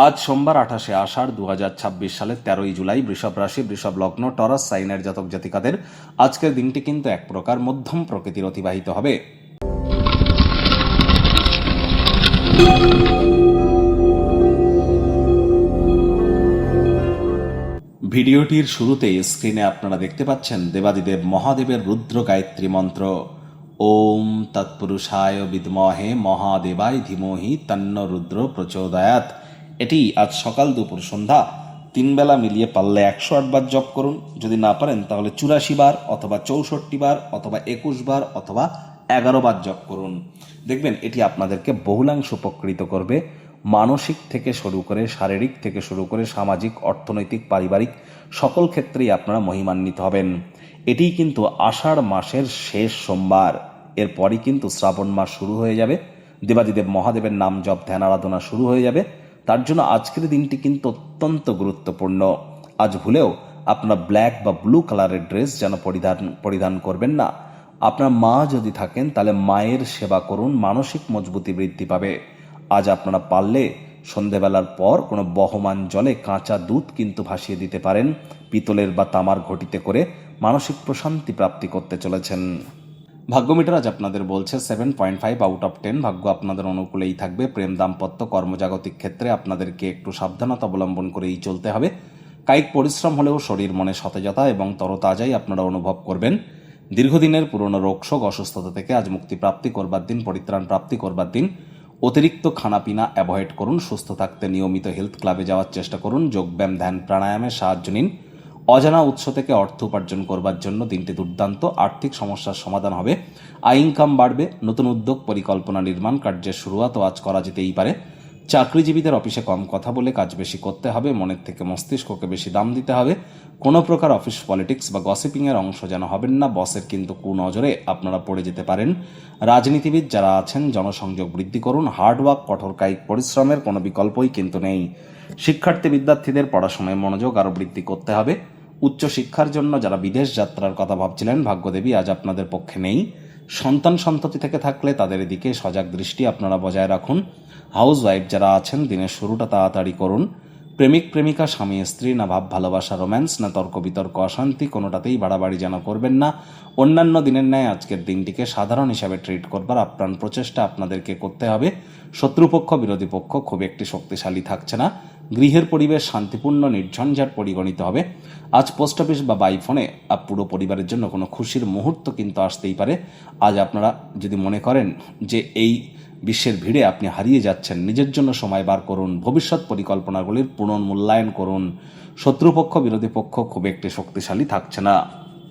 আজ সোমবার 28শে আষাঢ় 2026 সালের 13ই জুলাই বৃষভ রাশি, বৃষভ লগ্ন, টরাস সাইনের জাতক জাতিকাদের আজকের দিনটি কিন্তু এক প্রকার মধ্যম প্রকৃতির অতিবাহিত হবে। ভিডিওটির শুরুতেই স্ক্রিনে আপনারা দেখতে পাচ্ছেন দেবাদিদেব মহাদেবের রুদ্র গায়ত্রী মন্ত্র। ওম তৎপুরুষায় বিদ্মহে মহাদেবায় ধীমহি তন্ন রুদ্র প্রচোদয়াৎ। এটি আজ সকাল দুপুর সন্ধ্যা 3 বেলা মিলিয়ে পারলে 108 বার জপ করুন। যদি না পারেন তাহলে 84 বার অথবা 64 বার অথবা 21 বার অথবা 11 বার জপ করুন। দেখবেন এটি আপনাদেরকে বহুলাংশ উপকৃত করবে। মানসিক থেকে শুরু করে শারীরিক থেকে শুরু করে সামাজিক, অর্থনৈতিক, পারিবারিক সকল ক্ষেত্রেই আপনারা মহিমান্বিত হবেন। এটিই কিন্তু আষাঢ় মাসের শেষ সোমবার। এরপরই কিন্তু শ্রাবণ মাস শুরু হয়ে যাবে, দেবাদিদেব মহাদেবের নাম জপ ধ্যান আরাধনা শুরু হয়ে যাবে। তার জন্য আজকের দিনটি কিন্তু অত্যন্ত গুরুত্বপূর্ণ। আজ ভুলেও আপনারা ব্ল্যাক বা ব্লু কালারের ড্রেস যেন পরিধান করবেন না। আপনার মা যদি থাকেন তাহলে মায়ের সেবা করুন, মানসিক মজবুতি বৃদ্ধি পাবে। আজ আপনারা পারলে সন্ধেবেলার পর কোনো বহমান জলে কাঁচা দুধ কিন্তু ভাসিয়ে দিতে পারেন, পিতলের বা তামার ঘটিতে করে মানসিক প্রশান্তি প্রাপ্তি করতে চলেছেন। ভাগ্যমিটার আজ আপনাদের বলছে 7.5 আউট অফ 10। ভাগ্য আপনাদের অনুকূলেই থাকবে। প্রেম, দাম্পত্য, কর্মজাগতিক ক্ষেত্রে আপনাদেরকে একটু সাবধানতা অবলম্বন করেই চলতে হবে। কায়িক পরিশ্রম হলেও শরীর মনে সতেজতা এবং তরতাজাই আপনারা অনুভব করবেন। দীর্ঘদিনের পুরনো রোগশোক, অসুস্থতা থেকে আজ মুক্তি প্রাপ্তি করবার দিন, পরিত্রাণ প্রাপ্তি করবার দিন। অতিরিক্ত খানাপিনা অ্যাভয়েড করুন। সুস্থ থাকতে নিয়মিত হেলথ ক্লাবে যাওয়ার চেষ্টা করুন। যোগব্যায়াম, ধ্যান, প্রাণায়ামে সাহায্য নিন। অজানা উৎস থেকে অর্থ উপার্জন করবার জন্য দিনটি দুর্দান্ত। আর্থিক সমস্যার সমাধান হবে, আয় ইনকাম বাড়বে। নতুন উদ্যোগ, পরিকল্পনা, নির্মাণ কার্যের শুরুয়াতও আজ করা যেতেই পারে। চাকরিজীবীদের অফিসে কম কথা বলে কাজ বেশি করতে হবে। মনের থেকে মস্তিষ্ককে বেশি দাম দিতে হবে। কোনো প্রকার অফিস পলিটিক্স বা গসিপিংয়ের অংশ যেন হবেন না। বসের কিন্তু কুনজরে আপনারা পড়ে যেতে পারেন। রাজনীতিবিদ যারা আছেন জনসংযোগ বৃদ্ধি করুন। হার্ডওয়ার্ক, কঠোর কায়িক পরিশ্রমের কোনো বিকল্পই কিন্তু নেই। শিক্ষার্থী বিদ্যার্থীদের পড়াশোনায় মনোযোগ আরও বৃদ্ধি করতে হবে। উচ্চশিক্ষার জন্য যারা বিদেশ যাত্রার কথা ভাবছিলেন, ভাগ্যদেবী আজ আপনাদের পক্ষে নেই। সন্তান সন্ততি থেকে থাকলে তাদের দিকে সজাগ দৃষ্টি আপনারা বজায় রাখুন। হাউস ওয়াইফ যারা আছেন দিনের শুরুটা তাড়াতাড়ি করুন। প্রেমিক প্রেমিকা, স্বামী স্ত্রী, না ভাব ভালোবাসা, রোম্যান্স, না তর্ক বিতর্ক, অশান্তি, কোনোটাতেই বাড়াবাড়ি যেন করবেন না। অন্যান্য দিনের ন্যায় আজকের দিনটিকে সাধারণ হিসাবে ট্রিট করবার আপ্রাণ প্রচেষ্টা আপনাদেরকে করতে হবে। শত্রুপক্ষ, বিরোধী পক্ষ খুব একটি শক্তিশালী থাকছে না। গৃহের পরিবেশ শান্তিপূর্ণ, নির্ঝঞ্ঝাট পরিগণিত হবে। আজ পোস্ট অফিস বা বাই ফোনে পুরো পরিবারের জন্য কোনো খুশির মুহূর্ত কিন্তু আসতেই পারে। আজ আপনারা যদি মনে করেন যে এই বিশ্বের ভিড়ে আপনি হারিয়ে যাচ্ছেন, নিজের জন্য সময় বার করুন। ভবিষ্যৎ পরিকল্পনাগুলির পুনর্মূল্যায়ন করুন। শত্রুপক্ষ, বিরোধী পক্ষ খুব একটি শক্তিশালী থাকছে না।